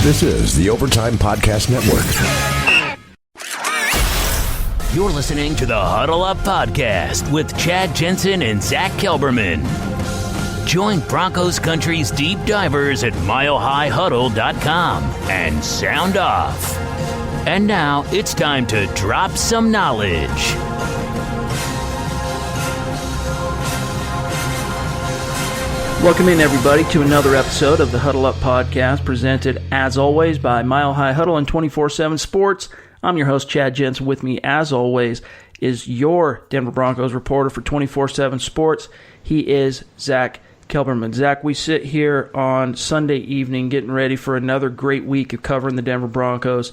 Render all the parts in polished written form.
This is the Overtime Podcast Network. You're listening to the Huddle Up Podcast with Chad Jensen and Zach Kelberman. Join Broncos Country's deep divers at milehighhuddle.com and sound off. And now it's time to drop some knowledge. Welcome in, everybody, to another episode of the Huddle Up Podcast, presented, as always, by Mile High Huddle and 24/7 Sports. I'm your host, Chad Jensen. With me, as always, is your Denver Broncos reporter for 24/7 Sports. He is Zach Kelberman. Zach, we sit here on Sunday evening getting ready for another great week of covering the Denver Broncos,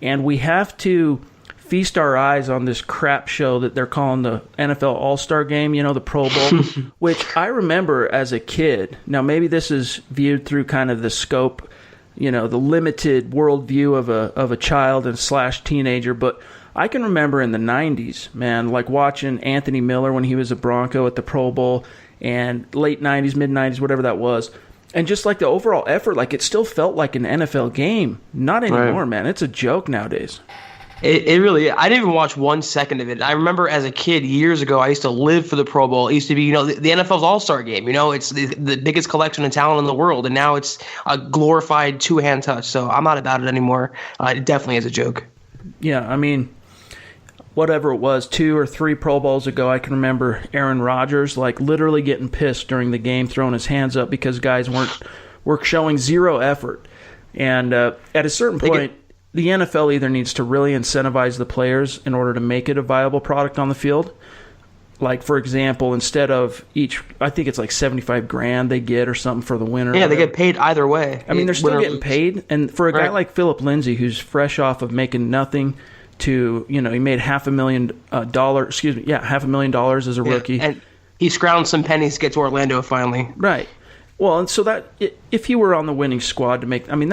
and we have to feast our eyes on this crap show that they're calling the NFL All-Star Game, you know, the Pro Bowl, which I remember as a kid. Now, maybe this is viewed through kind of the scope, you know, the limited worldview of a child and / teenager, but I can remember in the 90s, man, like watching Anthony Miller when he was a Bronco at the Pro Bowl, and late 90s, mid-90s, whatever that was, and just like the overall effort, like it still felt like an NFL game. Not anymore, man. It's a joke nowadays. It really, I didn't even watch 1 second of it. I remember as a kid years ago, I used to live for the Pro Bowl. It used to be, you know, the NFL's All-Star Game. You know, it's the biggest collection of talent in the world, and now it's a glorified two-hand touch. So I'm not about it anymore. It definitely is a joke. Yeah, I mean, whatever it was, 2 or 3 Pro Bowls ago, I can remember Aaron Rodgers like literally getting pissed during the game, throwing his hands up because guys were showing zero effort. And at a certain point, the NFL either needs to really incentivize the players in order to make it a viable product on the field. Like, for example, instead of each, I think it's like $75,000 they get or something for the winner. Yeah, they get paid either way. I mean, they're still getting paid. And for a guy like Philip Lindsay, who's fresh off of making nothing to, you know, he made $500,000 as a rookie. And he scrounged some pennies to get to Orlando finally. Right. Well, and so that if he were on the winning squad to make, I mean,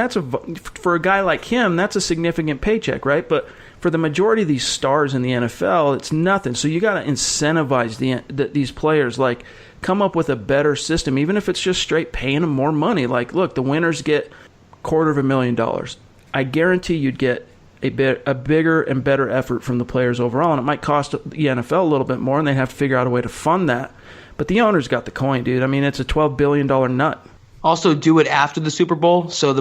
for a guy like him, that's a significant paycheck, right? But for the majority of these stars in the NFL, it's nothing. So you got to incentivize these players, like come up with a better system, even if it's just straight paying them more money. Like, look, the winners get $250,000. I guarantee you'd get a bigger and better effort from the players overall, and it might cost the NFL a little bit more, and they'd have to figure out a way to fund that. But the owners got the coin, dude. I mean, it's a $12 billion nut. Also, do it after the Super Bowl so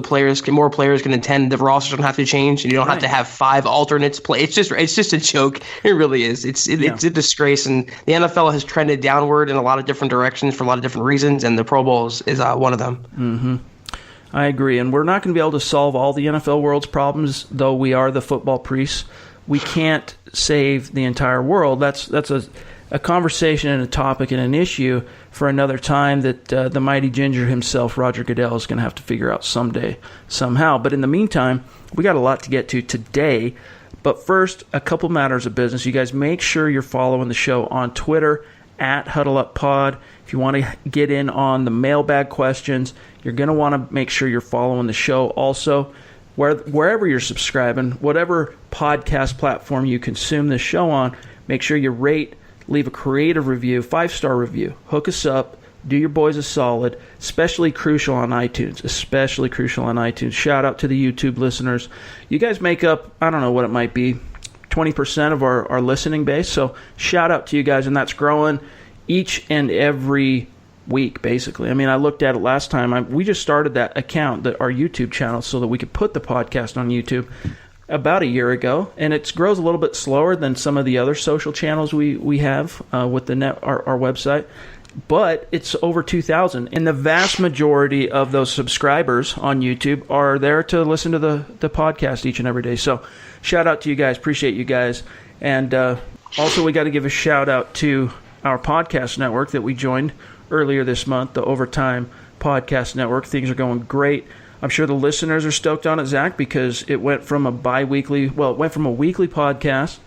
more players can attend. The rosters don't have to change, and you don't have to have 5 alternates play. It's just a joke. It really is. It's a disgrace, and the NFL has trended downward in a lot of different directions for a lot of different reasons, and the Pro Bowl is one of them. Mm-hmm. I agree, and we're not going to be able to solve all the NFL world's problems, though we are the football priests. We can't save the entire world. That's a conversation and a topic and an issue for another time that the mighty ginger himself, Roger Goodell, is going to have to figure out someday, somehow. But in the meantime, we got a lot to get to today. But first, a couple matters of business. You guys make sure you're following the show on Twitter, at HuddleUpPod. If you want to get in on the mailbag questions, you're going to want to make sure you're following the show also. Wherever you're subscribing, whatever podcast platform you consume this show on, make sure you rate, leave a creative review, 5-star review. Hook us up. Do your boys a solid. Especially crucial on iTunes. Shout out to the YouTube listeners. You guys make up, I don't know what it might be, 20% of our listening base. So shout out to you guys, and that's growing each and every week, basically. I mean, I looked at it last time. We just started that account, our YouTube channel, so that we could put the podcast on YouTube about a year ago, and it grows a little bit slower than some of the other social channels we have with our website, but it's over 2,000, and the vast majority of those subscribers on YouTube are there to listen to the podcast each and every day. So shout out to you guys. Appreciate you guys. And also, we got to give a shout out to our podcast network that we joined earlier this month, the Overtime Podcast Network. Things are going great. I'm sure the listeners are stoked on it, Zach, because it went from a weekly podcast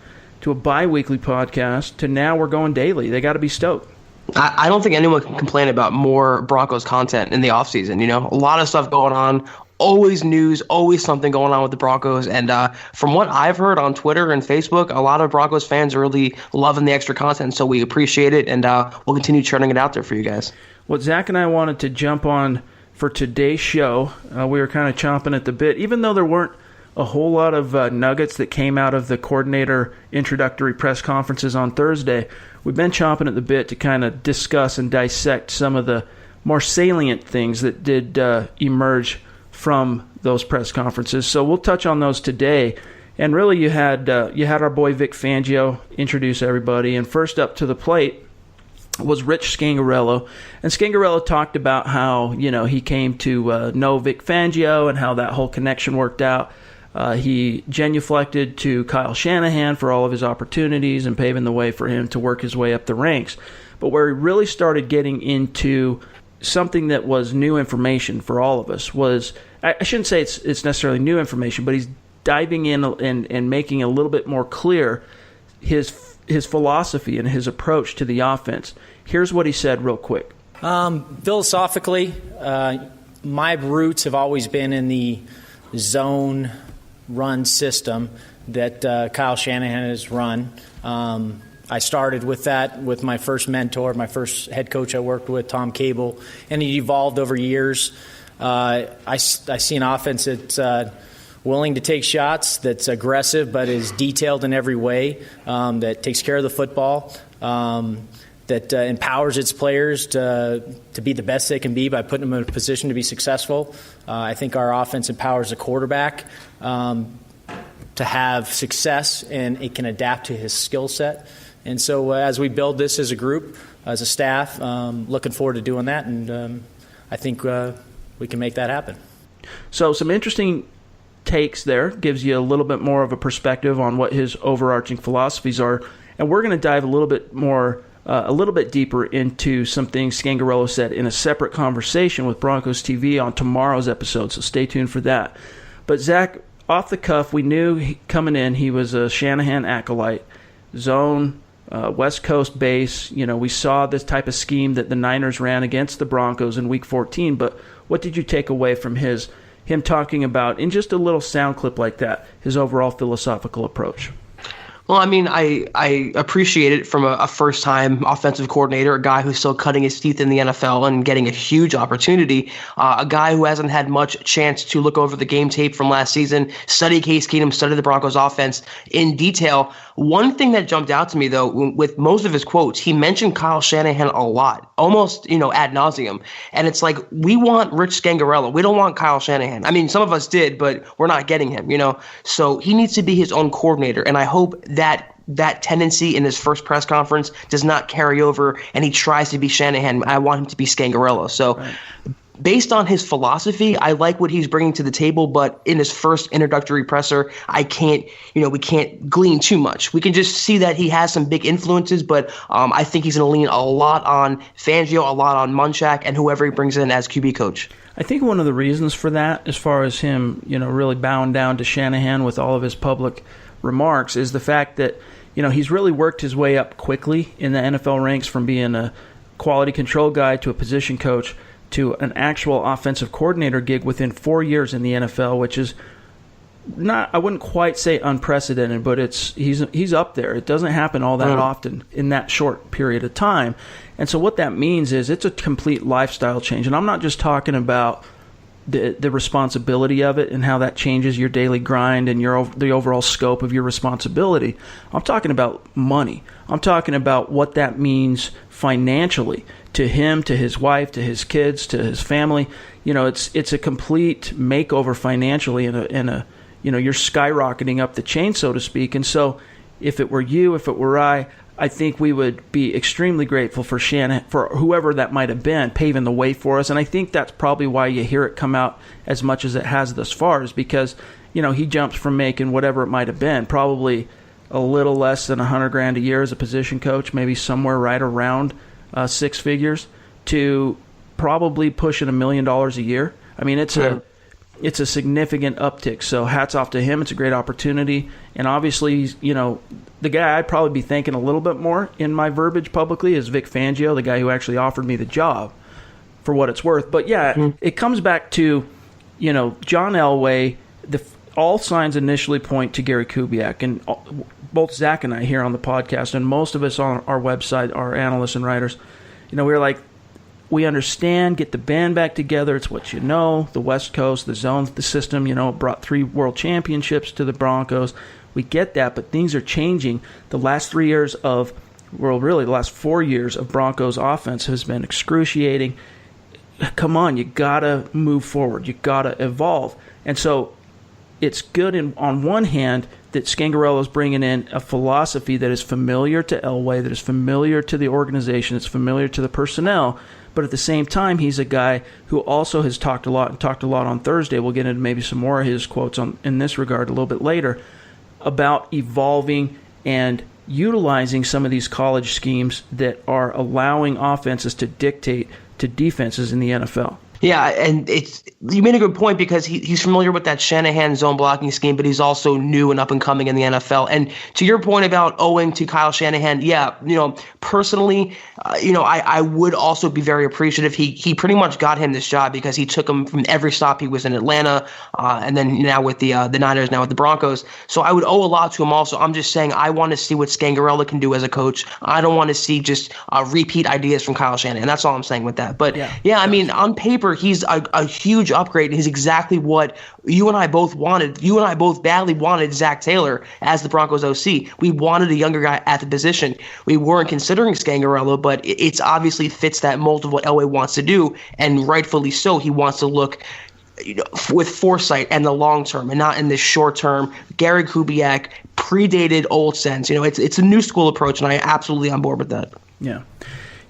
to a bi-weekly podcast to now we're going daily. They got to be stoked. I don't think anyone can complain about more Broncos content in the offseason. You know, a lot of stuff going on, always news, always something going on with the Broncos. And from what I've heard on Twitter and Facebook, a lot of Broncos fans are really loving the extra content. So we appreciate it, and we'll continue churning it out there for you guys. What Zach and I wanted to jump on for today's show. We were kind of chomping at the bit, even though there weren't a whole lot of nuggets that came out of the coordinator introductory press conferences on Thursday. We've been chomping at the bit to kind of discuss and dissect some of the more salient things that did emerge from those press conferences. So we'll touch on those today. And really, you had our boy Vic Fangio introduce everybody. And first up to the plate was Rich Scangarelo. And Scangarelo talked about how, he came to know Vic Fangio and how that whole connection worked out. He genuflected to Kyle Shanahan for all of his opportunities and paving the way for him to work his way up the ranks. But where he really started getting into something that was new information for all of us was, I shouldn't say it's necessarily new information, but he's diving in and making a little bit more clear his philosophy and his approach to the offense. Here's what he said real quick. Philosophically, my roots have always been in the zone run system that Kyle Shanahan has run. I started with that with my first mentor, my first head coach I worked with, Tom Cable, and it evolved over years. I see an offense that's willing to take shots, that's aggressive but is detailed in every way, that takes care of the football, that empowers its players to be the best they can be by putting them in a position to be successful. I think our offense empowers the quarterback to have success, and it can adapt to his skill set. And so as we build this as a group, as a staff, looking forward to doing that, and I think we can make that happen. So some interesting takes there, gives you a little bit more of a perspective on what his overarching philosophies are, and we're going to dive a little bit deeper into some things Scangarelo said in a separate conversation with Broncos TV on tomorrow's episode, so stay tuned for that. But Zach, off the cuff, we knew coming in he was a Shanahan acolyte, zone, West Coast base. We saw this type of scheme that the Niners ran against the Broncos in Week 14, but what did you take away from him talking about, in just a little sound clip like that, his overall philosophical approach? Well, I mean, I appreciate it from a first-time offensive coordinator, a guy who's still cutting his teeth in the NFL and getting a huge opportunity, a guy who hasn't had much chance to look over the game tape from last season, study Case Keenum, study the Broncos offense in detail. One thing that jumped out to me, though, with most of his quotes, he mentioned Kyle Shanahan a lot, almost, ad nauseum. And it's like, we want Rich Scangarelo. We don't want Kyle Shanahan. I mean, some of us did, but we're not getting him, So he needs to be his own coordinator. And I hope that tendency in his first press conference does not carry over and he tries to be Shanahan. I want him to be Scangarello. So right. Based on his philosophy, I like what he's bringing to the table, but in his first introductory presser, we can't glean too much. We can just see that he has some big influences, but I think he's going to lean a lot on Fangio, a lot on Munchak, and whoever he brings in as QB coach. I think one of the reasons for that, as far as him, really bowing down to Shanahan with all of his public remarks, is the fact that, he's really worked his way up quickly in the NFL ranks from being a quality control guy to a position coach to an actual offensive coordinator gig within 4 years in the NFL, which is not, I wouldn't quite say unprecedented, but he's up there. It doesn't happen all that often in that short period of time. And so what that means is it's a complete lifestyle change. And I'm not just talking about the responsibility of it and how that changes your daily grind and the overall scope of your responsibility. I'm talking about money. I'm talking about what that means financially to him, to his wife, to his kids, to his family. It's a complete makeover financially, and you're skyrocketing up the chain, so to speak. And so, if it were you, if it were I think we would be extremely grateful for Shanahan, for whoever that might have been, paving the way for us. And I think that's probably why you hear it come out as much as it has thus far, is because he jumps from making whatever it might have been, probably a little less than $100,000 a year as a position coach, maybe somewhere right around six figures, to probably pushing $1 million a year. I mean, it's a significant uptick. So hats off to him. It's a great opportunity. And obviously, the guy I'd probably be thanking a little bit more in my verbiage publicly is Vic Fangio, the guy who actually offered me the job, for what it's worth. But yeah, it comes back to, John Elway. All signs initially point to Gary Kubiak, and both Zach and I here on the podcast, and most of us on our website, our analysts and writers, we were like, we understand, get the band back together. It's what you know, the West Coast, the zone, the system, it brought 3 world championships to the Broncos. We get that, but things are changing. The last 3 years of, well, really the last 4 years of Broncos offense has been excruciating. Come on, you got to move forward. You got to evolve. And so it's good on one hand that Scangarelo is bringing in a philosophy that is familiar to Elway, that is familiar to the organization, that's familiar to the personnel, but at the same time, he's a guy who also has talked a lot on Thursday. We'll get into maybe some more of his quotes in this regard a little bit later, about evolving and utilizing some of these college schemes that are allowing offenses to dictate to defenses in the NFL. Yeah, and you made a good point because he's familiar with that Shanahan zone blocking scheme, but he's also new and up and coming in the NFL. And to your point about owing to Kyle Shanahan, yeah, personally, I would also be very appreciative. He pretty much got him this job because he took him from every stop he was in Atlanta, and then now with the Niners, now with the Broncos. So I would owe a lot to him also. I'm just saying I want to see what Scangarello can do as a coach. I don't want to see just repeat ideas from Kyle Shanahan. That's all I'm saying with that. But yeah, I mean, on paper, he's a huge upgrade. He's exactly what you and I both wanted. You and I both badly wanted Zach Taylor as the Broncos OC. We wanted a younger guy at the position. We weren't considering Scangarello, but it's obviously fits that mold of what Elway wants to do, and rightfully so. He wants to look with foresight and the long term and not in the short term. Gary Kubiak predated old sense. It's a new school approach, and I am absolutely on board with that. Yeah.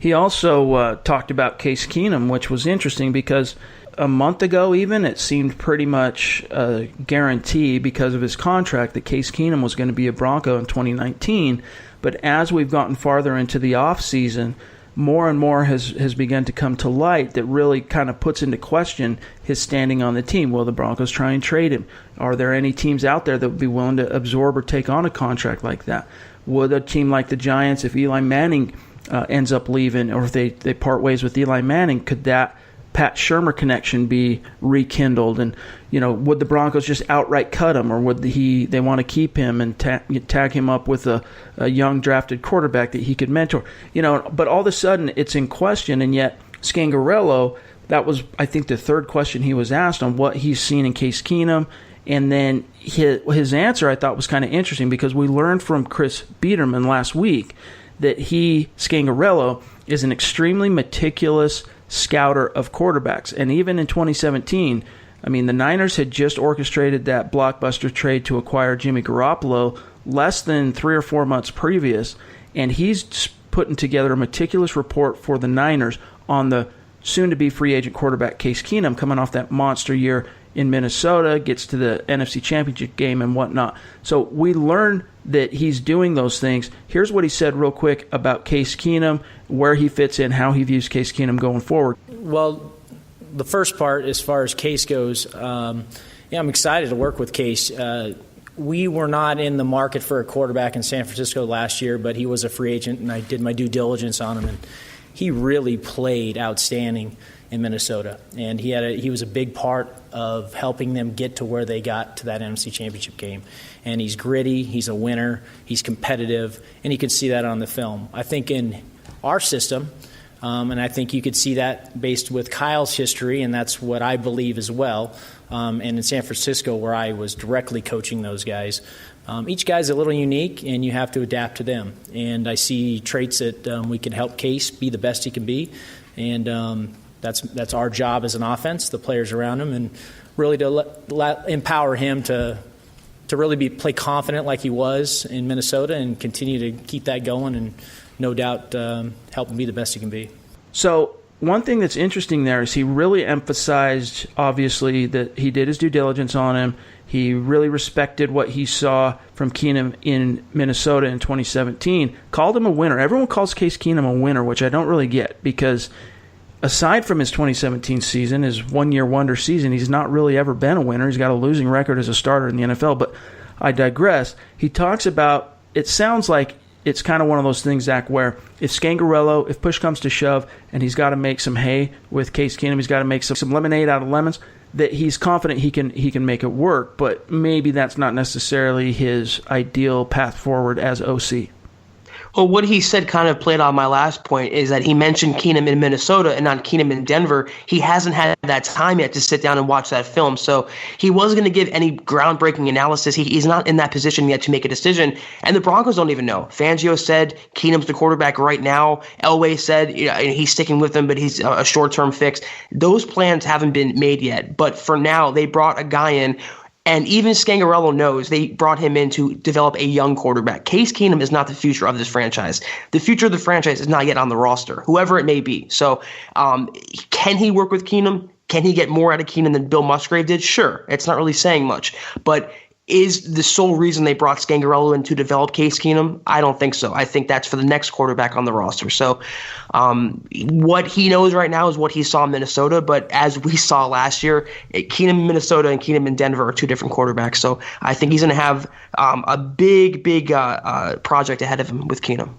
He also talked about Case Keenum, which was interesting because a month ago even it seemed pretty much a guarantee because of his contract that Case Keenum was going to be a Bronco in 2019. But as we've gotten farther into the offseason, more and more has begun to come to light that really kind of puts into question his standing on the team. Will the Broncos try and trade him? Are there any teams out there that would be willing to absorb or take on a contract like that? Would a team like the Giants, if Eli Manning ends up leaving, or if they part ways with Eli Manning, could that Pat Shurmur connection be rekindled? And would the Broncos just outright cut him, or would they want to keep him and tag him up with a young drafted quarterback that he could mentor? But all of a sudden it's in question, and yet Scangarello, that was I think the third question he was asked on what he's seen in Case Keenum. And then his answer I thought was kind of interesting because we learned from Chris Biederman last week that Scangarello, is an extremely meticulous scouter of quarterbacks. And even in 2017, the Niners had just orchestrated that blockbuster trade to acquire Jimmy Garoppolo less than 3 or 4 months previous, and he's putting together a meticulous report for the Niners on the soon-to-be free agent quarterback Case Keenum, coming off that monster year in Minnesota, gets to the NFC Championship game and whatnot. So we learned that he's doing those things. Here's what he said real quick about Case Keenum, where he fits in, how he views Case Keenum going forward. Well, the first part, as far as Case goes, I'm excited to work with Case. We were not in the market for a quarterback in San Francisco last year, but he was a free agent, and I did my due diligence on him, and he really played outstanding in Minnesota, and he was a big part of helping them get to where they got to that NFC Championship game. And he's gritty, he's a winner, he's competitive, and you could see that on the film. I think in our system, and I think you could see that based with Kyle's history, and that's what I believe as well, and in San Francisco where I was directly coaching those guys. Each guy's a little unique, and you have to adapt to them. And I see traits that we can help Case be the best he can be, and that's our job as an offense, the players around him, and really to empower him to really play confident like he was in Minnesota and continue to keep that going and no doubt help him be the best he can be. So one thing that's interesting there is he really emphasized, obviously, that he did his due diligence on him. He really respected what he saw from Keenum in Minnesota in 2017, called him a winner. Everyone calls Case Keenum a winner, which I don't really get because aside from his 2017 season, his one-year wonder season, he's not really ever been a winner. He's got a losing record as a starter in the NFL, but I digress. He talks about, it sounds like it's kind of one of those things, Zach, where if Scangarello, if push comes to shove and he's got to make some hay with Case Keenum, he's got to make some lemonade out of lemons, that he's confident he can make it work, but maybe that's not necessarily his ideal path forward as OC. Well, what he said kind of played on my last point is that he mentioned Keenum in Minnesota and not Keenum in Denver. He hasn't had that time yet to sit down and watch that film. So he wasn't going to give any groundbreaking analysis. He's not in that position yet to make a decision. And the Broncos don't even know. Fangio said Keenum's the quarterback right now. Elway said he's sticking with him, but he's a short-term fix. Those plans haven't been made yet. But for now, they brought a guy in. And even Scangarelo knows they brought him in to develop a young quarterback. Case Keenum is not the future of this franchise. The future of the franchise is not yet on the roster, whoever it may be. So can he work with Keenum? Can he get more out of Keenum than Bill Musgrave did? Sure. It's not really saying much. But is the sole reason they brought Scangarelo in to develop Case Keenum? I don't think so. I think that's for the next quarterback on the roster. So what he knows right now is what he saw in Minnesota. But as we saw last year, Keenum in Minnesota and Keenum in Denver are two different quarterbacks. So I think he's going to have a big project ahead of him with Keenum.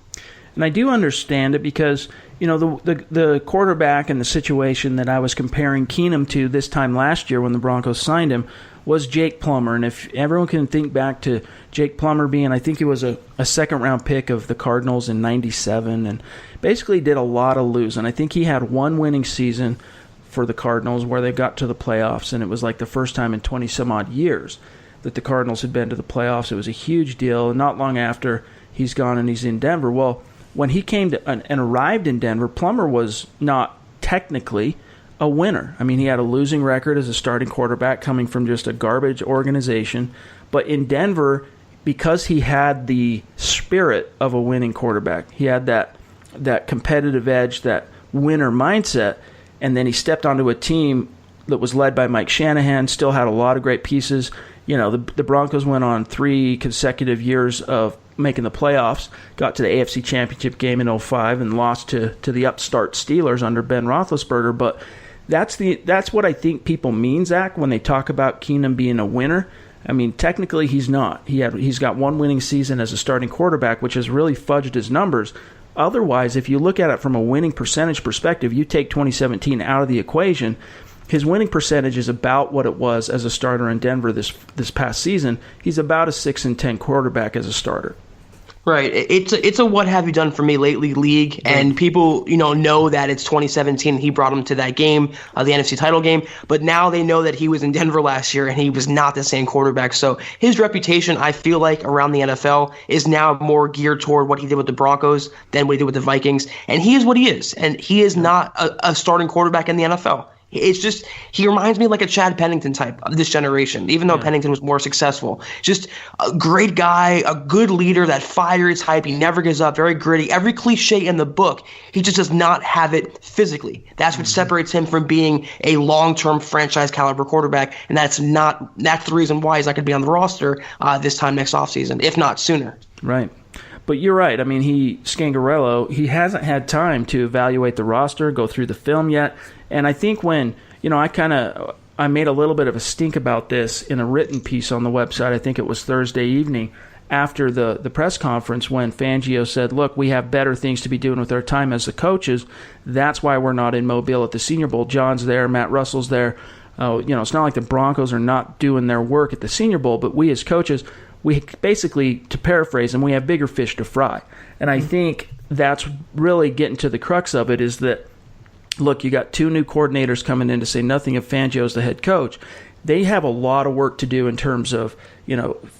And I do understand it because, the quarterback and the situation that I was comparing Keenum to this time last year when the Broncos signed him was Jake Plummer. And if everyone can think back to Jake Plummer being, I think he was a second-round pick of the Cardinals in 97 and basically did a lot of losing. I think he had one winning season for the Cardinals where they got to the playoffs, and it was like the first time in 20-some-odd years that the Cardinals had been to the playoffs. It was a huge deal, and not long after, he's gone and he's in Denver. Well, when he came to and arrived in Denver, Plummer was not technically a winner. I mean, he had a losing record as a starting quarterback coming from just a garbage organization. But in Denver, because he had the spirit of a winning quarterback, he had that competitive edge, that winner mindset, and then he stepped onto a team that was led by Mike Shanahan, still had a lot of great pieces. The Broncos went on 3 consecutive years of making the playoffs, got to the AFC Championship game in 2005 and lost to the upstart Steelers under Ben Roethlisberger. But that's what I think people mean, Zach, when they talk about Keenum being a winner. I mean, technically he's not. He's got one winning season as a starting quarterback, which has really fudged his numbers. Otherwise, if you look at it from a winning percentage perspective, you take 2017 out of the equation, his winning percentage is about what it was as a starter in Denver this past season. He's about a 6-10 quarterback as a starter. Right. It's a what have you done for me lately league, and people know that it's 2017. He brought him to that game, the NFC title game, but now they know that he was in Denver last year and he was not the same quarterback. So his reputation, I feel like, around the NFL is now more geared toward what he did with the Broncos than what he did with the Vikings, and he is what he is, and he is not a starting quarterback in the NFL. It's just, he reminds me like a Chad Pennington type of this generation, even though Pennington was more successful. Just a great guy, a good leader, that fire type. He never gives up, very gritty. Every cliche in the book, he just does not have it physically. That's what separates him from being a long-term franchise caliber quarterback, and that's the reason why he's not going to be on the roster this time next offseason, if not sooner. Right. But you're right. I mean, Scangarelo, he hasn't had time to evaluate the roster, go through the film yet. And I think when, I made a little bit of a stink about this in a written piece on the website. I think it was Thursday evening after the press conference when Fangio said, look, we have better things to be doing with our time as the coaches. That's why we're not in Mobile at the Senior Bowl. John's there, Matt Russell's there. It's not like the Broncos are not doing their work at the Senior Bowl, but we as coaches, we basically, to paraphrase them, we have bigger fish to fry. And I think that's really getting to the crux of it is that, look, you got 2 new coordinators coming in, to say nothing of Fangio as the head coach. They have a lot of work to do in terms of,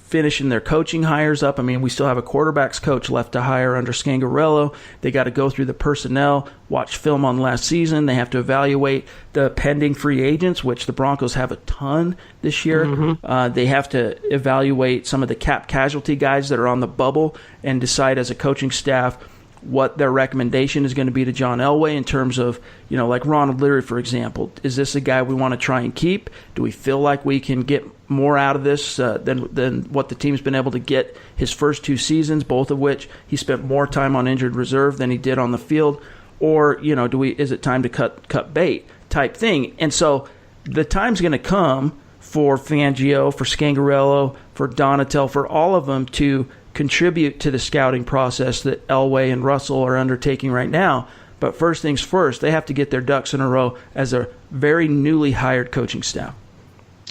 finishing their coaching hires up. I mean, we still have a quarterbacks coach left to hire under Scangarelo. They got to go through the personnel, watch film on last season. They have to evaluate the pending free agents, which the Broncos have a ton this year. Mm-hmm. They have to evaluate some of the cap casualty guys that are on the bubble and decide as a coaching staff what their recommendation is going to be to John Elway in terms of, like Ronald Leary, for example. Is this a guy we want to try and keep? Do we feel like we can get more out of this than what the team's been able to get his first 2 seasons, both of which he spent more time on injured reserve than he did on the field? Or, is it time to cut bait type thing? And so the time's going to come for Fangio, for Scangarelo, for Donatel, for all of them to contribute to the scouting process that Elway and Russell are undertaking right now. But first things first, they have to get their ducks in a row as a very newly hired coaching staff.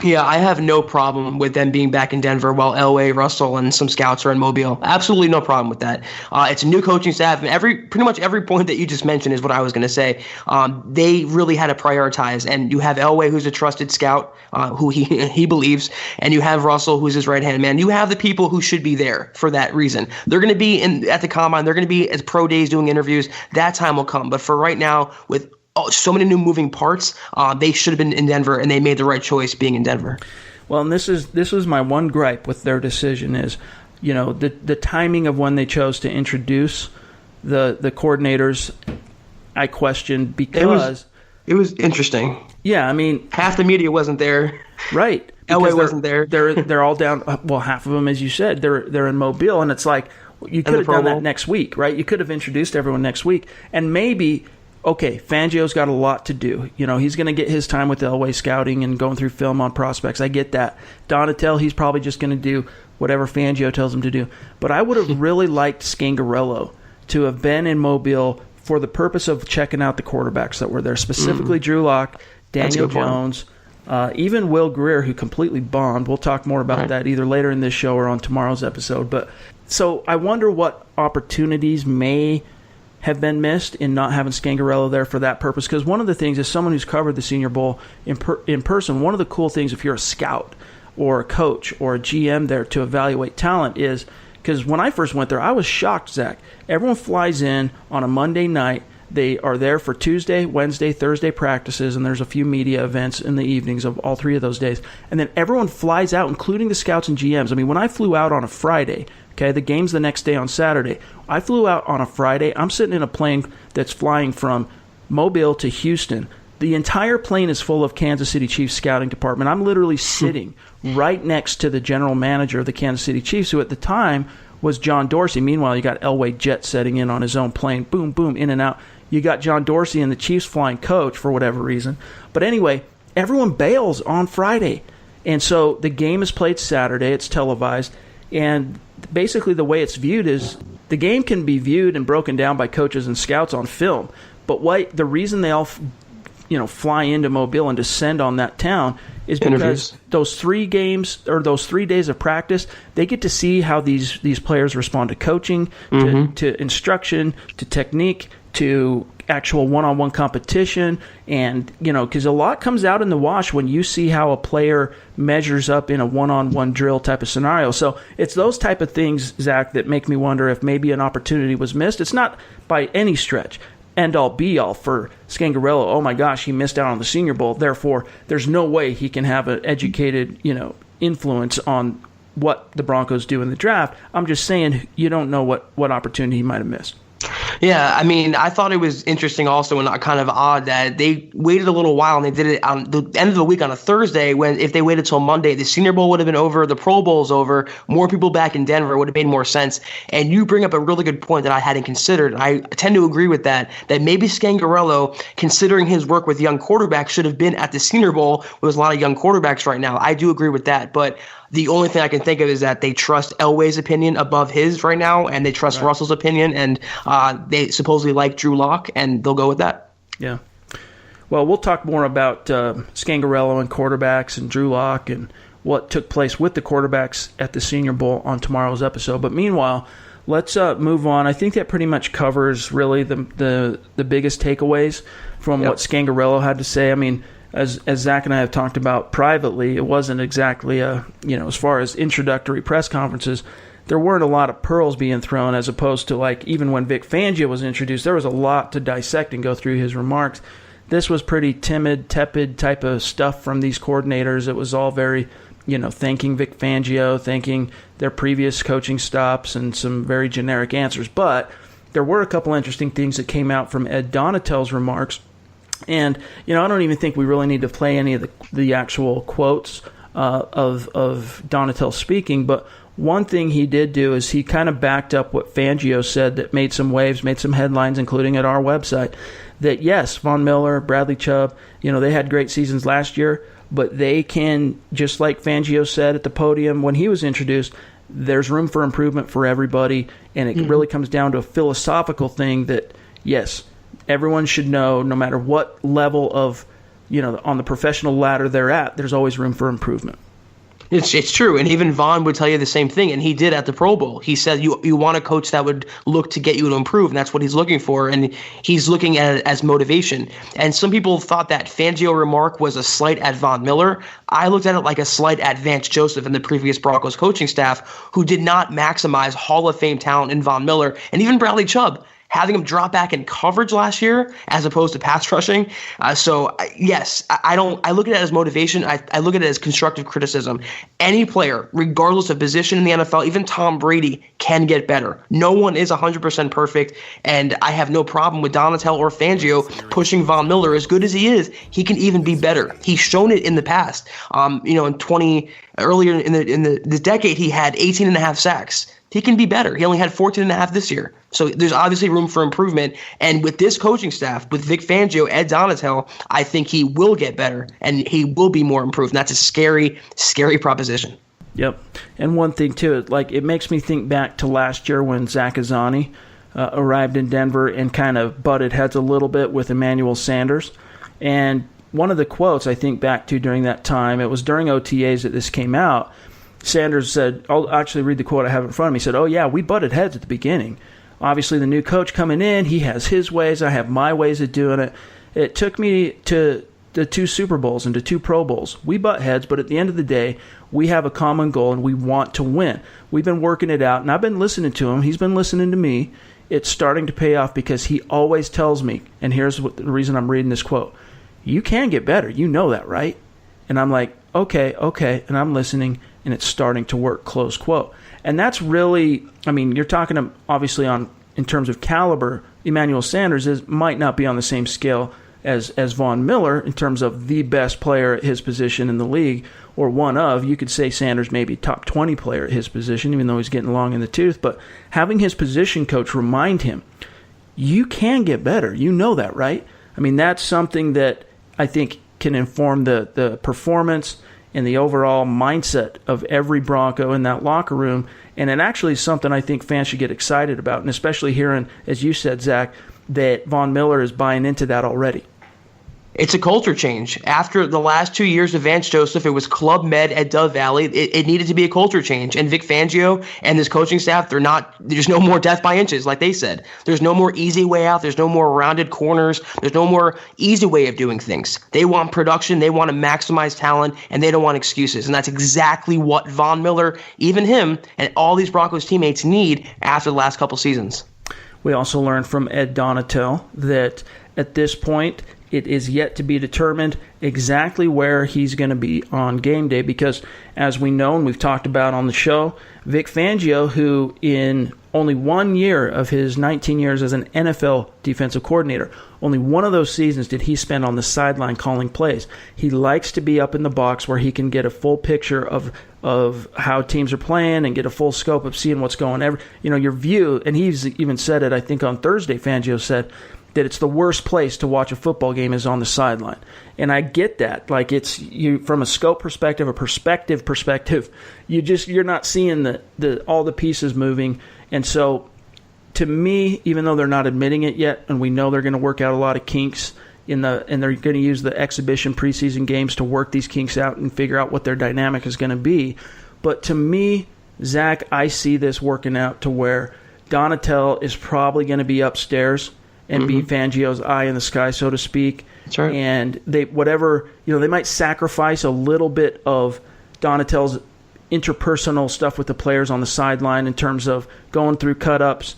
Yeah, I have no problem with them being back in Denver while Elway, Russell, and some scouts are in Mobile. Absolutely no problem with that. It's a new coaching staff, and pretty much every point that you just mentioned is what I was going to say. They really had to prioritize, and you have Elway, who's a trusted scout, who he believes, and you have Russell, who's his right-hand man. You have the people who should be there for that reason. They're going to be at the Combine. They're going to be at pro days doing interviews. That time will come. But for right now, with so many new moving parts, they should have been in Denver, and they made the right choice being in Denver. Well, and this was my one gripe with their decision is, the timing of when they chose to introduce the coordinators. I questioned because it was interesting. Yeah, I mean, half the media wasn't there. Right. Elway wasn't there. They're all down. Well, half of them, as you said, they're in Mobile, and it's like you could have done that next week, right? You could have introduced everyone next week, and maybe. Okay, Fangio's got a lot to do. He's going to get his time with Elway scouting and going through film on prospects. I get that. Donatel, he's probably just going to do whatever Fangio tells him to do. But I would have really liked Scangarelo to have been in Mobile for the purpose of checking out the quarterbacks that were there, specifically Drew Lock, Daniel Jones, even Will Greer, who completely bombed. We'll talk more about that either later in this show or on tomorrow's episode. But so I wonder what opportunities may have been missed in not having Scangarelo there for that purpose. Because one of the things, as someone who's covered the Senior Bowl in person, one of the cool things if you're a scout or a coach or a GM there to evaluate talent is, because when I first went there, I was shocked, Zach. Everyone flies in on a Monday night. They are there for Tuesday, Wednesday, Thursday practices, and there's a few media events in the evenings of all three of those days. And then everyone flies out, including the scouts and GMs. I mean, when I flew out on a Friday, okay, the game's the next day on Saturday. I flew out on a Friday. I'm sitting in a plane that's flying from Mobile to Houston. The entire plane is full of Kansas City Chiefs scouting department. I'm literally sitting right next to the general manager of the Kansas City Chiefs, who at the time was John Dorsey. Meanwhile, you got Elway jet setting in on his own plane. Boom, boom, in and out. You got John Dorsey and the Chiefs flying coach for whatever reason. But anyway, everyone bails on Friday. And so the game is played Saturday. It's televised. And basically the way it's viewed is the game can be viewed and broken down by coaches and scouts on film. But the reason they all fly into Mobile and descend on that town is because those 3 games or those 3 days of practice, they get to see how these players respond to coaching, to instruction, to technique, to actual one-on-one competition. And, because a lot comes out in the wash when you see how a player measures up in a one-on-one drill type of scenario. So it's those type of things, Zach, that make me wonder if maybe an opportunity was missed. It's not by any stretch end-all be-all for Scangarelo. Oh my gosh, he missed out on the Senior Bowl. Therefore, there's no way he can have an educated, influence on what the Broncos do in the draft. I'm just saying you don't know what opportunity he might have missed. Yeah, I mean, I thought it was interesting also and kind of odd that they waited a little while and they did it on the end of the week on a Thursday when if they waited till Monday, the Senior Bowl would have been over, the Pro Bowl's over, more people back in Denver would have made more sense. And you bring up a really good point that I hadn't considered. I tend to agree with that maybe Scangarelo, considering his work with young quarterbacks, should have been at the Senior Bowl with a lot of young quarterbacks right now. I do agree with that, but the only thing I can think of is that they trust Elway's opinion above his right now, and they trust Russell's opinion, and they supposedly like Drew Lock, and they'll go with that. Yeah. Well, we'll talk more about Scangarelo and quarterbacks and Drew Lock and what took place with the quarterbacks at the Senior Bowl on tomorrow's episode. But meanwhile, let's move on. I think that pretty much covers really the biggest takeaways from what Scangarelo had to say. I mean, as Zach and I have talked about privately, it wasn't exactly as far as introductory press conferences, there weren't a lot of pearls being thrown as opposed to like even when Vic Fangio was introduced, there was a lot to dissect and go through his remarks. This was pretty timid, tepid type of stuff from these coordinators. It was all very, thanking Vic Fangio, thanking their previous coaching stops and some very generic answers. But there were a couple interesting things that came out from Ed Donatel's remarks. And, I don't even think we really need to play any of the actual quotes of Donatel speaking, but one thing he did do is he kind of backed up what Fangio said that made some waves, made some headlines, including at our website, that yes, Von Miller, Bradley Chubb, they had great seasons last year, but they can, just like Fangio said at the podium when he was introduced, there's room for improvement for everybody, and it really comes down to a philosophical thing that, yes, everyone should know, no matter what level of on the professional ladder they're at, there's always room for improvement. It's true, and even Vaughn would tell you the same thing, and he did at the Pro Bowl. He said you want a coach that would look to get you to improve, and that's what he's looking for, and he's looking at it as motivation. And some people thought that Fangio remark was a slight at Von Miller. I looked at it like a slight at Vance Joseph and the previous Broncos coaching staff, who did not maximize Hall of Fame talent in Von Miller, and even Bradley Chubb, having him drop back in coverage last year as opposed to pass rushing. Yes, I look at it as motivation. I look at it as constructive criticism. Any player, regardless of position in the NFL, even Tom Brady, can get better. No one is 100% perfect, and I have no problem with Donatell or Fangio pushing Von Miller. As good as he is, he can even be better. He's shown it in the past. Earlier in the decade, he had 18.5 sacks. He can be better. He only had 14.5 this year. So there's obviously room for improvement. And with this coaching staff, with Vic Fangio, Ed Donatell, I think he will get better and he will be more improved. And that's a scary, scary proposition. Yep. And one thing, too, it makes me think back to last year when Zach Azzani arrived in Denver and kind of butted heads a little bit with Emmanuel Sanders. And one of the quotes I think back to during that time, it was during OTAs that this came out, Sanders said, I'll actually read the quote I have in front of me. He said, "Oh, yeah, we butted heads at the beginning. Obviously, the new coach coming in, he has his ways. I have my ways of doing it. It took me to the 2 Super Bowls and to 2 Pro Bowls. We butt heads, but at the end of the day, we have a common goal, and we want to win. We've been working it out, and I've been listening to him. He's been listening to me. It's starting to pay off because he always tells me, and here's the reason I'm reading this quote, you can get better. You know that, right? And I'm like, okay, and I'm listening, and it's starting to work, close quote. And that's really, you're talking obviously in terms of caliber, Emmanuel Sanders might not be on the same scale as Von Miller in terms of the best player at his position in the league, or one of. You could say Sanders may be top 20 player at his position, even though he's getting long in the tooth. But having his position coach remind him, you can get better. You know that, right? That's something that I think can inform the performance and the overall mindset of every Bronco in that locker room. And it actually is something I think fans should get excited about, and especially hearing, as you said, Zach, that Von Miller is buying into that already. It's a culture change. After the last 2 years of Vance Joseph, it was Club Med at Dove Valley. It needed to be a culture change. And Vic Fangio and his coaching staff, there's no more death by inches, like they said. There's no more easy way out. There's no more rounded corners. There's no more easy way of doing things. They want production. They want to maximize talent, and they don't want excuses. And that's exactly what Von Miller, even him, and all these Broncos teammates need after the last couple seasons. We also learned from Ed Donatell that at this point, it is yet to be determined exactly where he's going to be on game day because, as we know and we've talked about on the show, Vic Fangio, who in only 1 year of his 19 years as an NFL defensive coordinator, only one of those seasons did he spend on the sideline calling plays. He likes to be up in the box where he can get a full picture of how teams are playing and get a full scope of seeing what's going on. Your view, and he's even said it, I think on Thursday, Fangio said, that it's the worst place to watch a football game is on the sideline. And I get that. It's you from a scope perspective, a perspective, you're not seeing the all the pieces moving. And so to me, even though they're not admitting it yet, and we know they're going to work out a lot of kinks and they're going to use the exhibition preseason games to work these kinks out and figure out what their dynamic is going to be. But to me, Zach, I see this working out to where Donatell is probably going to be upstairs and be Fangio's eye in the sky, so to speak. That's right. And they might sacrifice a little bit of Donatell's interpersonal stuff with the players on the sideline in terms of going through cut-ups,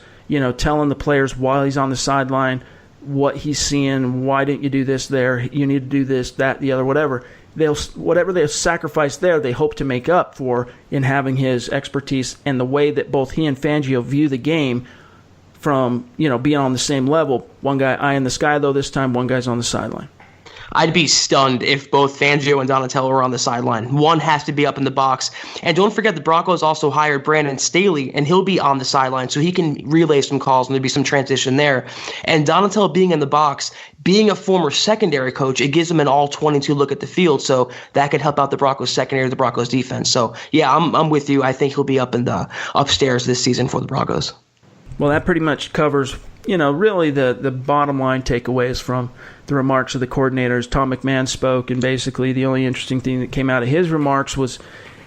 telling the players while he's on the sideline what he's seeing, why didn't you do this there, you need to do this, that, the other, whatever. Whatever they'll sacrifice there, they hope to make up for in having his expertise and the way that both he and Fangio view the game from, being on the same level. One guy eye in the sky, though, this time, one guy's on the sideline. I'd be stunned if both Fangio and Donatell were on the sideline. One has to be up in the box. And don't forget, the Broncos also hired Brandon Staley, and he'll be on the sideline, so he can relay some calls, and there'll be some transition there. And Donatell being in the box, being a former secondary coach, it gives him an all-22 look at the field, so that could help out the Broncos secondary, the Broncos defense. So, yeah, I'm with you. I think he'll be up in the upstairs this season for the Broncos. Well, that pretty much covers really the bottom line takeaways from the remarks of the coordinators. Tom McMahon spoke, and basically the only interesting thing that came out of his remarks was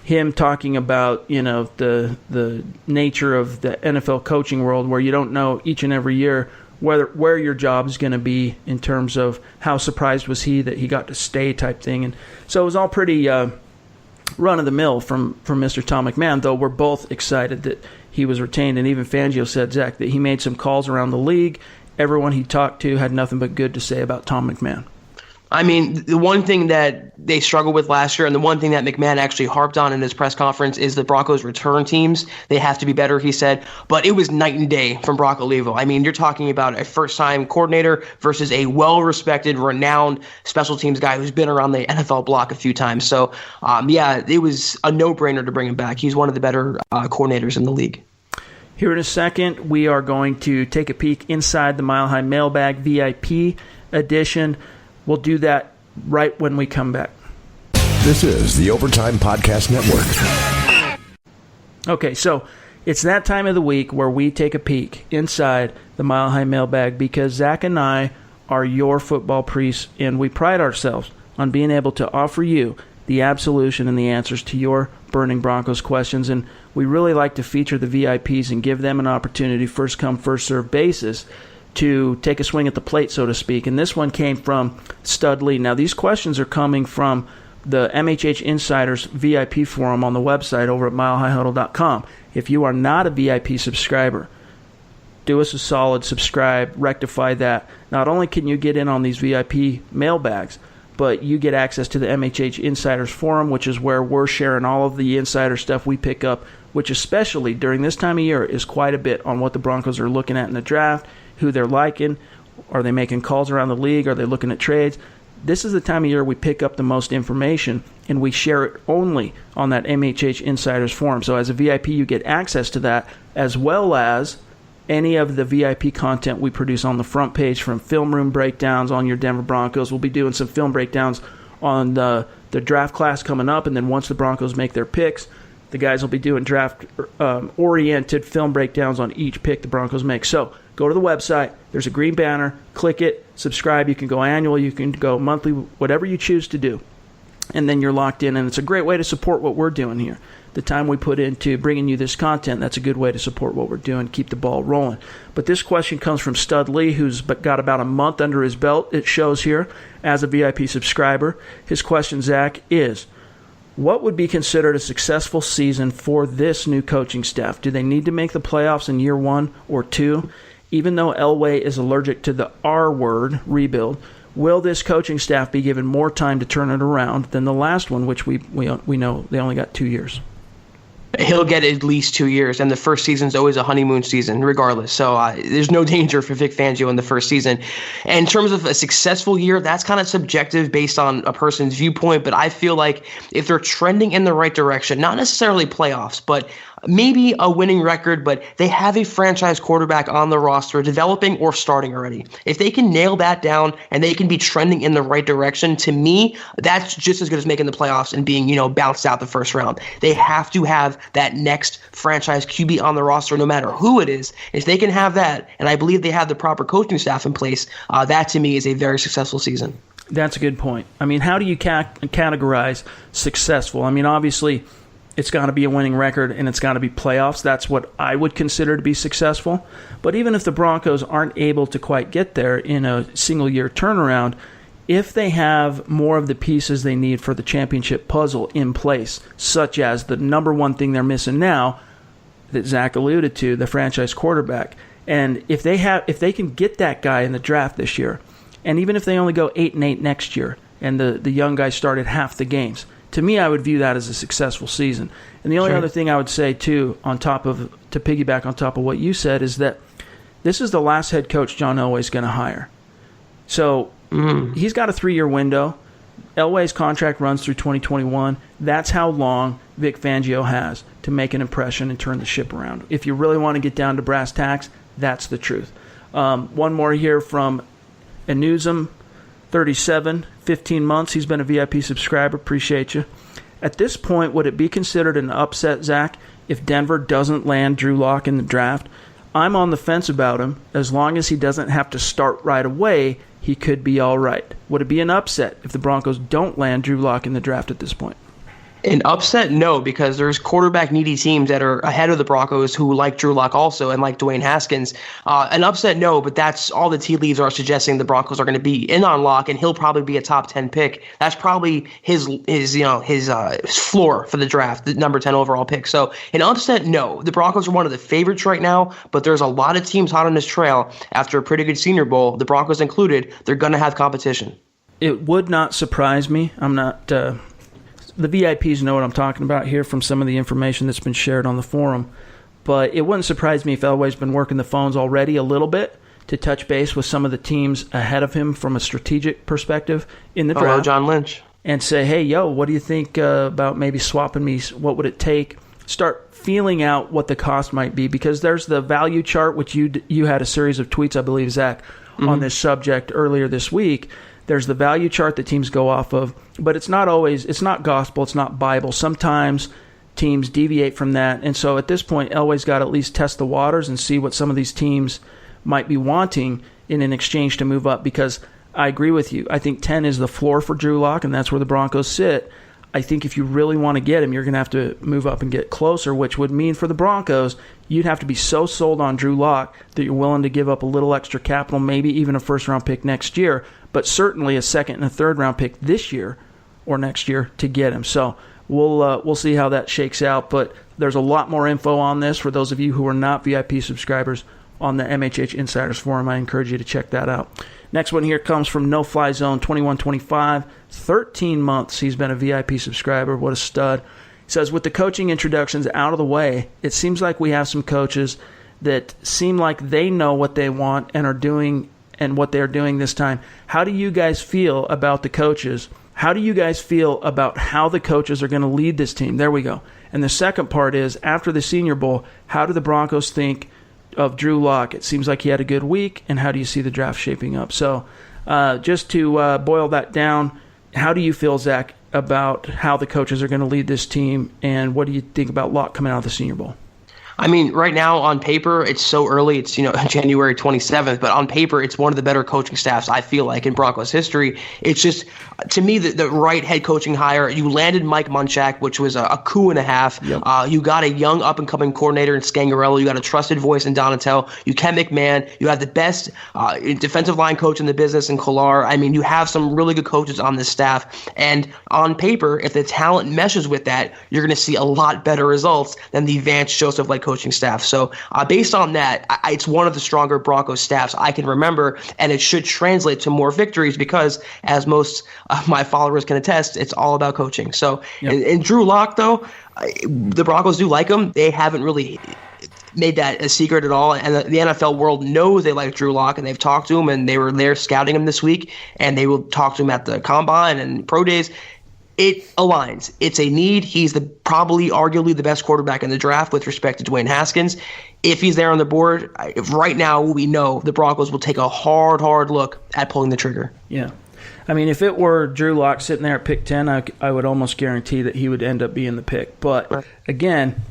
him talking about, the nature of the NFL coaching world, where you don't know each and every year where your job is going to be in terms of how surprised was he that he got to stay type thing. And so it was all pretty run-of-the-mill from Mr. Tom McMahon, though we're both excited that he was retained. And even Fangio said, Zach, that he made some calls around the league. Everyone he talked to had nothing but good to say about Tom McMahon. I mean, the one thing that they struggled with last year, and the one thing that McMahon actually harped on in his press conference, is the Broncos' return teams. They have to be better, he said. But it was night and day from Brock Olivo. I mean, you're talking about a first-time coordinator versus a well-respected, renowned special teams guy who's been around the NFL block a few times. So, it was a no-brainer to bring him back. He's one of the better coordinators in the league. Here in a second, we are going to take a peek inside the Mile High Mailbag VIP edition. We'll do that right when we come back. This is the Overtime Podcast Network. Okay, so it's that time of the week where we take a peek inside the Mile High Mailbag, because Zach and I are your football priests, and we pride ourselves on being able to offer you the absolution and the answers to your burning Broncos questions. And we really like to feature the VIPs and give them an opportunity, first come, first served basis, to take a swing at the plate, so to speak. And this one came from Stud Lee. Now, these questions are coming from the MHH Insiders VIP forum on the website over at milehighhuddle.com. If you are not a VIP subscriber, do us a solid, subscribe, rectify that. Not only can you get in on these VIP mailbags, but you get access to the MHH Insiders forum, which is where we're sharing all of the insider stuff we pick up, which especially during this time of year is quite a bit on what the Broncos are looking at in the draft, who they're liking. Are they making calls around the league? Are they looking at trades? This is the time of year we pick up the most information, and we share it only on that MHH Insiders forum. So as a VIP, you get access to that, as well as any of the VIP content we produce on the front page, from film room breakdowns on your Denver Broncos. We'll be doing some film breakdowns on the draft class coming up, and then once the Broncos make their picks, the guys will be doing draft-oriented film breakdowns on each pick the Broncos make. So go to the website. There's a green banner. Click it. Subscribe. You can go annual. You can go monthly, whatever you choose to do. And then you're locked in. And it's a great way to support what we're doing here. The time we put into bringing you this content, that's a good way to support what we're doing, keep the ball rolling. But this question comes from Stud Lee, who's got about a month under his belt, it shows here, as a VIP subscriber. His question, Zach, is, what would be considered a successful season for this new coaching staff? Do they need to make the playoffs in year 1 or 2? Even though Elway is allergic to the R word, rebuild, will this coaching staff be given more time to turn it around than the last one, which we know they only got 2 years? He'll get at least 2 years, and the first season is always a honeymoon season, regardless. So there's no danger for Vic Fangio in the first season. And in terms of a successful year, that's kind of subjective based on a person's viewpoint. But I feel like if they're trending in the right direction, not necessarily playoffs, but maybe a winning record, but they have a franchise quarterback on the roster, developing or starting already. If they can nail that down and they can be trending in the right direction, to me, that's just as good as making the playoffs and being, bounced out the first round. They have to have that next franchise QB on the roster, no matter who it is. If they can have that, and I believe they have the proper coaching staff in place, that to me is a very successful season. That's a good point. I mean, how do you categorize successful? I mean, obviously, it's got to be a winning record, and it's got to be playoffs. That's what I would consider to be successful. But even if the Broncos aren't able to quite get there in a single-year turnaround, if they have more of the pieces they need for the championship puzzle in place, such as the number one thing they're missing now that Zach alluded to, the franchise quarterback, and if they can get that guy in the draft this year, and even if they only go 8-8 next year, and the young guy started half the games, to me, I would view that as a successful season. And the only other thing I would say, too, to piggyback on top of what you said, is that this is the last head coach John Elway's going to hire. So he's got a 3-year window. Elway's contract runs through 2021. That's how long Vic Fangio has to make an impression and turn the ship around. If you really want to get down to brass tacks, that's the truth. One more here from Enuzum. 37, 15 months. He's been a VIP subscriber. Appreciate you. At this point, would it be considered an upset, Zach, if Denver doesn't land Drew Lock in the draft? I'm on the fence about him. As long as he doesn't have to start right away, he could be all right. Would it be an upset if the Broncos don't land Drew Lock in the draft at this point? An upset? No, because there's quarterback needy teams that are ahead of the Broncos who like Drew Lock also and like Dwayne Haskins. An upset? No, but that's all the tea leaves are suggesting the Broncos are going to be in on Lock, and he'll probably be a top 10 pick. That's probably his floor for the draft, the number 10 overall pick. So an upset? No. The Broncos are one of the favorites right now, but there's a lot of teams hot on his trail after a pretty good Senior Bowl, the Broncos included. They're going to have competition. It would not surprise me. I'm not. The VIPs know what I'm talking about here from some of the information that's been shared on the forum. But it wouldn't surprise me if Elway's been working the phones already a little bit to touch base with some of the teams ahead of him from a strategic perspective in the draft. Hello, John Lynch. And say, hey, what do you think about maybe swapping me? What would it take? Start feeling out what the cost might be, because there's the value chart, which you had a series of tweets, I believe, Zach, on this subject earlier this week. There's the value chart that teams go off of, but it's not gospel, it's not Bible. Sometimes teams deviate from that. And so at this point, Elway's got to at least test the waters and see what some of these teams might be wanting in an exchange to move up, because I agree with you. I think 10 is the floor for Drew Lock, and that's where the Broncos sit. I think if you really want to get him, you're going to have to move up and get closer, which would mean for the Broncos, you'd have to be so sold on Drew Lock that you're willing to give up a little extra capital, maybe even a first-round pick next year, but certainly a second and a third-round pick this year or next year to get him. So we'll see how that shakes out, but there's a lot more info on this for those of you who are not VIP subscribers on the MHH Insiders Forum. I encourage you to check that out. Next one here comes from No Fly Zone 2125. 13 months he's been a VIP subscriber. What a stud. He says, with the coaching introductions out of the way, it seems like we have some coaches that seem like they know what they want and are doing and what they're doing this time. How do you guys feel about the coaches? How do you guys feel about how the coaches are going to lead this team? There we go. And the second part is, after the Senior Bowl, how do the Broncos think of Drew Lock? It seems like he had a good week, and how do you see the draft shaping up? So just to boil that down, how do you feel, Zach, about how the coaches are going to lead this team, and what do you think about Lock coming out of the Senior Bowl? I mean, right now on paper, it's so early. It's, January 27th, but on paper, it's one of the better coaching staffs, I feel like, in Broncos history. It's just, to me, the right head coaching hire. You landed Mike Munchak, which was a coup and a half. Yep. You got a young up-and-coming coordinator in Scangarelo. You got a trusted voice in Donatel. You Ken McMahon. You have the best defensive line coach in the business in Kolar. I mean, you have some really good coaches on this staff. And on paper, if the talent meshes with that, you're going to see a lot better results than the Vance Joseph-like coaching staff. So based on that, it's one of the stronger Broncos staffs I can remember, and it should translate to more victories because, as most of my followers can attest, it's all about coaching. So, yep. And Drew Lock, though, the Broncos do like him. They haven't really made that a secret at all, and the NFL world knows they like Drew Lock, and they've talked to him, and they were there scouting him this week, and they will talk to him at the Combine and Pro Days. It aligns. It's a need. He's probably arguably the best quarterback in the draft with respect to Dwayne Haskins. If he's there on the board, right now we know the Broncos will take a hard look at pulling the trigger. Yeah. I mean, if it were Drew Lock sitting there at pick 10, I would almost guarantee that he would end up being the pick. But, again,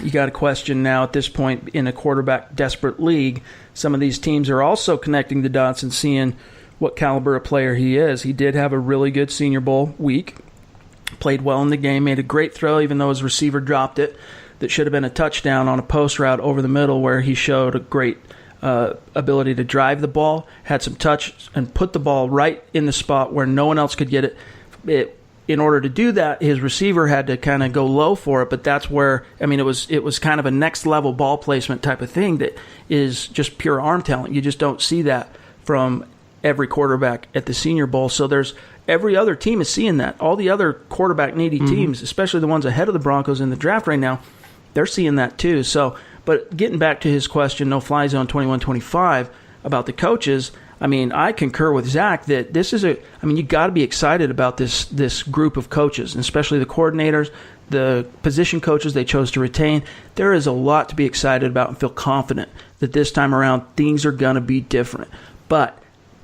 you got a question now at this point in a quarterback-desperate league. Some of these teams are also connecting the dots and seeing what caliber of player he is. He did have a really good Senior Bowl week, played well in the game, made a great throw even though his receiver dropped it. That should have been a touchdown on a post route over the middle where he showed a great ability to drive the ball, had some touch, and put the ball right in the spot where no one else could get it. In order to do that, his receiver had to kind of go low for it, but that's where, I mean, it was kind of a next-level ball placement type of thing that is just pure arm talent. You just don't see that from every quarterback at the Senior Bowl. So every other team is seeing that. All the other quarterback-needy teams, especially the ones ahead of the Broncos in the draft right now, they're seeing that too. So, but getting back to his question, No Fly Zone 2125, about the coaches, I mean, I concur with Zach that this is you got to be excited about this group of coaches, and especially the coordinators, the position coaches they chose to retain. There is a lot to be excited about and feel confident that this time around things are going to be different. But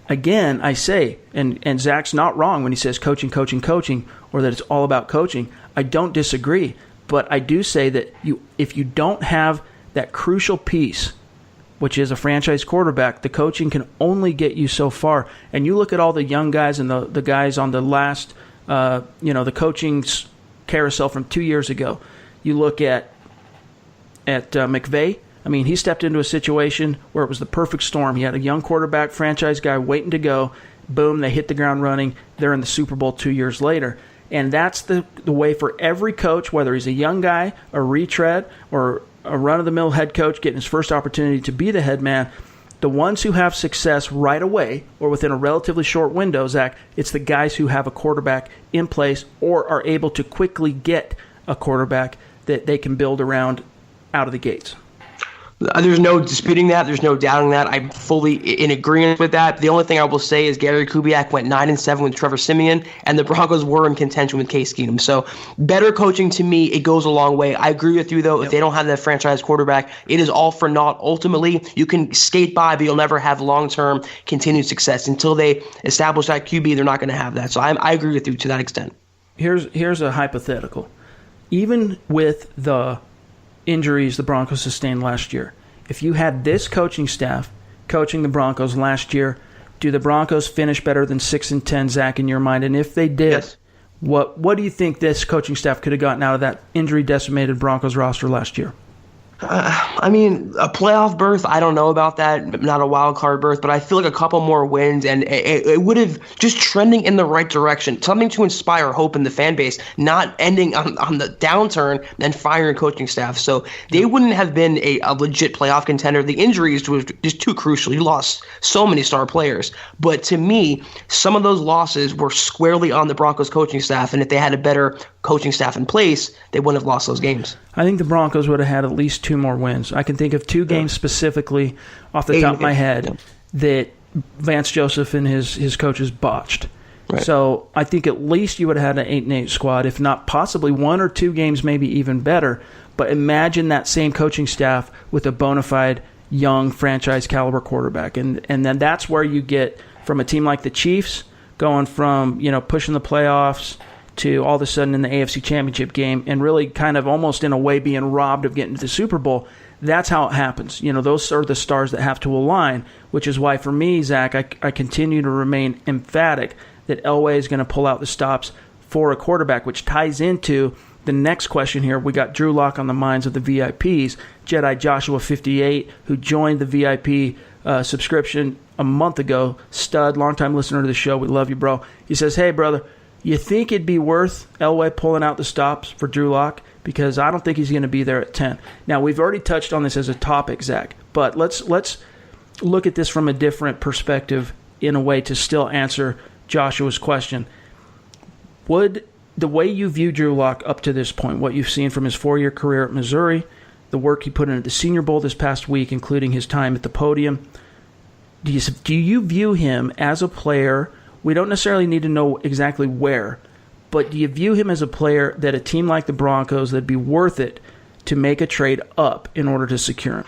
again, I say, and Zach's not wrong when he says coaching, or that it's all about coaching. I don't disagree, but I do say that if you don't have that crucial piece which is a franchise quarterback, the coaching can only get you so far. And you look at all the young guys and the guys on the last, the coaching carousel from 2 years ago. You look at McVay. I mean, he stepped into a situation where it was the perfect storm. He had a young quarterback, franchise guy waiting to go. Boom, they hit the ground running. They're in the Super Bowl 2 years later. And that's the way for every coach, whether he's a young guy, a retread, or a run-of-the-mill head coach getting his first opportunity to be the head man. The ones who have success right away or within a relatively short window, Zach, it's the guys who have a quarterback in place or are able to quickly get a quarterback that they can build around out of the gates. There's no disputing that. There's no doubting that. I'm fully in agreement with that. The only thing I will say is Gary Kubiak went 9-7 with Trevor Siemian, and the Broncos were in contention with Case Keenum. So better coaching, to me, it goes a long way. I agree with you, though. If they don't have that franchise quarterback, it is all for naught. Ultimately, you can skate by, but you'll never have long-term continued success. Until they establish that QB, they're not going to have that. So I agree with you to that extent. Here's a hypothetical. Even with the injuries the Broncos sustained last year, if you had this coaching staff coaching the Broncos last year, do the Broncos finish better than 6-10, Zach, in your mind? And if they did, yes. What do you think this coaching staff could have gotten out of that injury-decimated Broncos roster last year? I mean, a playoff berth, I don't know about that, not a wild card berth, but I feel like a couple more wins, and it would have just trending in the right direction, something to inspire hope in the fan base, not ending on the downturn and firing coaching staff. So they wouldn't have been a legit playoff contender. The injuries was just too crucial. You lost so many star players. But to me, some of those losses were squarely on the Broncos coaching staff, and if they had a better coaching staff in place, they wouldn't have lost those games. I think the Broncos would have had at least 2 more wins. I can think of 2 games specifically off the top of my head that Vance Joseph and his coaches botched. Right. So I think at least you would have had an 8-8 squad, if not possibly 1 or 2 games, maybe even better. But imagine that same coaching staff with a bona fide young franchise caliber quarterback. And then that's where you get from a team like the Chiefs going from, pushing the playoffs to all of a sudden in the AFC Championship game and really kind of almost in a way being robbed of getting to the Super Bowl. That's how it happens. Those are the stars that have to align, which is why for me, Zach, I continue to remain emphatic that Elway is going to pull out the stops for a quarterback, which ties into the next question here. We got Drew Lock on the minds of the VIPs. Jedi Joshua 58, who joined the VIP subscription a month ago. Stud, longtime listener to the show. We love you, bro. He says, hey, brother, you think it'd be worth Elway pulling out the stops for Drew Lock? Because I don't think he's going to be there at 10. Now, we've already touched on this as a topic, Zach, but let's look at this from a different perspective in a way to still answer Joshua's question. Would the way you view Drew Lock up to this point, what you've seen from his 4-year career at Missouri, the work he put in at the Senior Bowl this past week, including his time at the podium, do you view him as a player? We don't necessarily need to know exactly where, but do you view him as a player that a team like the Broncos, that'd be worth it to make a trade up in order to secure him?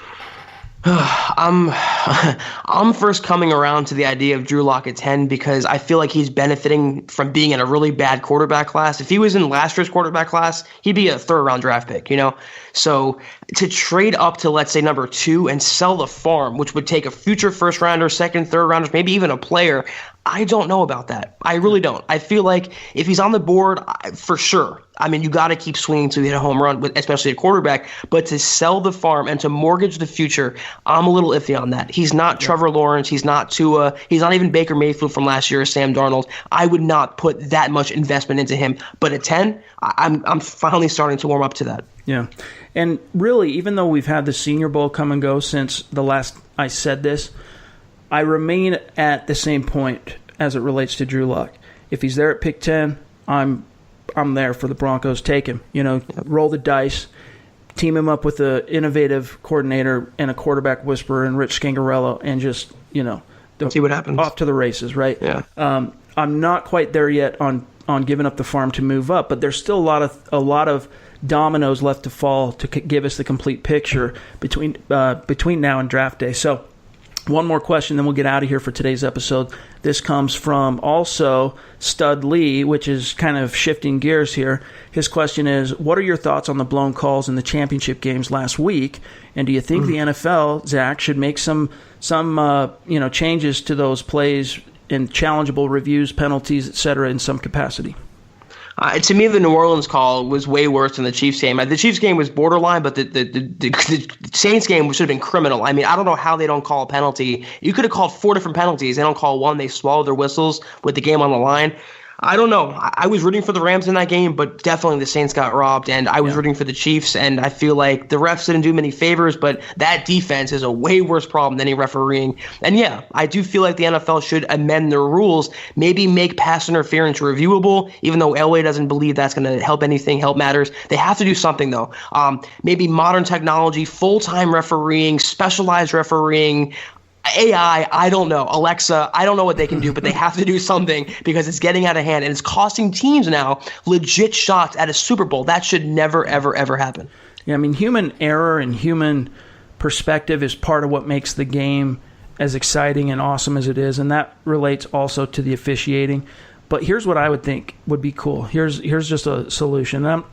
I'm first coming around to the idea of Drew Lock at 10 because I feel like he's benefiting from being in a really bad quarterback class. If he was in last year's quarterback class, he'd be a 3rd-round draft pick, So to trade up to, let's say, number 2 and sell the farm, which would take a future 1st-rounder, 2nd, 3rd-rounders, maybe even a player, I don't know about that. I really don't. I feel like if he's on the board, for sure. I mean, you got to keep swinging to hit a home run, especially a quarterback. But to sell the farm and to mortgage the future, I'm a little iffy on that. He's not Trevor Lawrence. He's not Tua. He's not even Baker Mayfield from last year or Sam Darnold. I would not put that much investment into him. But at 10, I'm finally starting to warm up to that. Yeah. And really, even though we've had the Senior Bowl come and go since the last I said this, I remain at the same point as it relates to Drew Lock. If he's there at pick 10, I'm there for the Broncos. Take him. Roll the dice, team him up with an innovative coordinator and a quarterback whisperer and Rich Scangarelo, and just see what happens. Off to the races, right? Yeah. I'm not quite there yet on giving up the farm to move up, but there's still a lot of dominoes left to fall to give us the complete picture between now and draft day. So One more question, then we'll get out of here for today's episode. This comes from also Stud Lee, which is kind of shifting gears here. His question is, what are your thoughts on the blown calls in the championship games last week? And do you think the NFL, Zach, should make some changes to those plays and challengeable reviews, penalties, et cetera, in some capacity? To me, the New Orleans call was way worse than the Chiefs game. The Chiefs game was borderline, but the Saints game should have been criminal. I mean, I don't know how they don't call a penalty. You could have called 4 different penalties. They don't call one. They swallow their whistles with the game on the line. I don't know. I was rooting for the Rams in that game, but definitely the Saints got robbed, and I was rooting for the Chiefs, and I feel like the refs didn't do many favors, but that defense is a way worse problem than any refereeing. And yeah, I do feel like the NFL should amend their rules, maybe make pass interference reviewable, even though Elway doesn't believe that's going to help matters. They have to do something, though. Maybe modern technology, full-time refereeing, specialized refereeing, AI, I don't know. Alexa, I don't know what they can do, but they have to do something because it's getting out of hand and it's costing teams now legit shots at a Super Bowl. That should never, ever, ever happen. Yeah, I mean, human error and human perspective is part of what makes the game as exciting and awesome as it is, and that relates also to the officiating. But here's what I would think would be cool. Here's just a solution.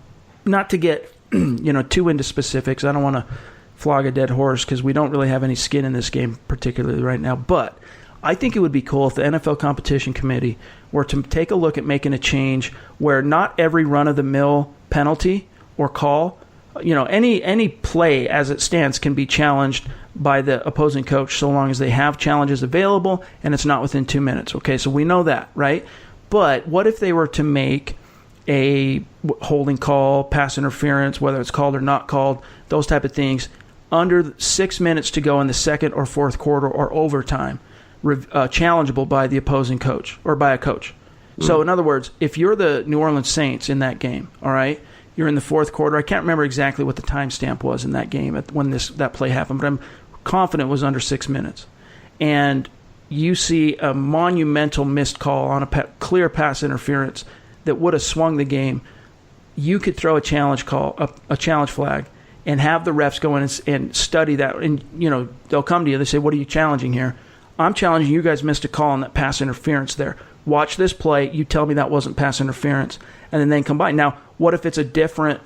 Not to get too into specifics. I don't want to flog a dead horse because we don't really have any skin in this game particularly right now. But I think it would be cool if the NFL Competition Committee were to take a look at making a change where not every run-of-the-mill penalty or call, any play as it stands can be challenged by the opposing coach so long as they have challenges available and it's not within 2 minutes. Okay, so we know that, right? But what if they were to make a holding call, pass interference, whether it's called or not called, those type of things, under 6 minutes to go in the second or fourth quarter or overtime, challengeable by the opposing coach or by a coach. So in other words, if you're the New Orleans Saints in that game, all right, you're in the fourth quarter. I can't remember exactly what the timestamp was in that game when that play happened, but I'm confident it was under 6 minutes. And you see a monumental missed call on a clear pass interference that would have swung the game. You could throw a challenge call, a challenge flag, and have the refs go in and study that. And, they'll come to you. They say, what are you challenging here? I'm challenging you guys missed a call on that pass interference there. Watch this play. You tell me that wasn't pass interference. And then they combine. Now, what if it's a different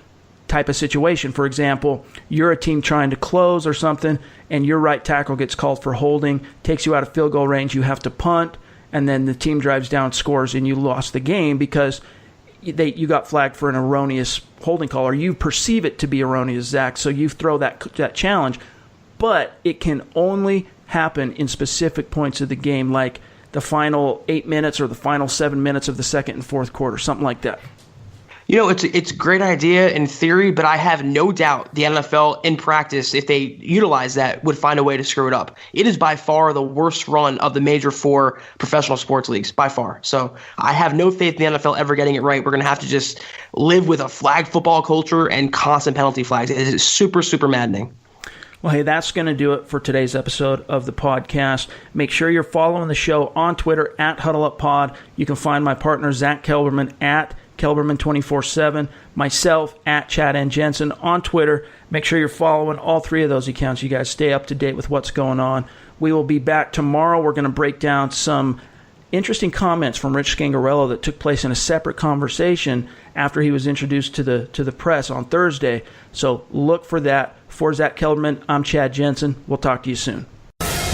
type of situation? For example, you're a team trying to close or something, and your right tackle gets called for holding, takes you out of field goal range. You have to punt, and then the team drives down, scores, and you lost the game because you got flagged for an erroneous holding call, or you perceive it to be erroneous, Zach, so you throw that challenge. But it can only happen in specific points of the game, like the final 8 minutes or the final 7 minutes of the second and fourth quarter, something like that. It's a great idea in theory, but I have no doubt the NFL in practice, if they utilize that, would find a way to screw it up. It is by far the worst run of the major 4 professional sports leagues, by far. So I have no faith in the NFL ever getting it right. We're going to have to just live with a flag football culture and constant penalty flags. It is super, super maddening. Well, hey, that's going to do it for today's episode of the podcast. Make sure you're following the show on Twitter at HuddleUpPod. You can find my partner, Zach Kelberman, at Kelberman247, myself at Chad N. Jensen on Twitter. Make sure you're following all 3 of those accounts. You guys stay up to date with what's going on. We will be back tomorrow. We're going to break down some interesting comments from Rich Scangarelo that took place in a separate conversation after he was introduced to the press on Thursday. So look for that. For Zach Kelberman, I'm Chad Jensen. We'll talk to you soon.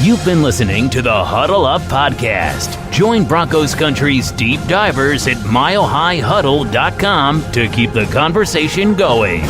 You've been listening to the Huddle Up Podcast. Join Broncos Country's deep divers at milehighhuddle.com to keep the conversation going.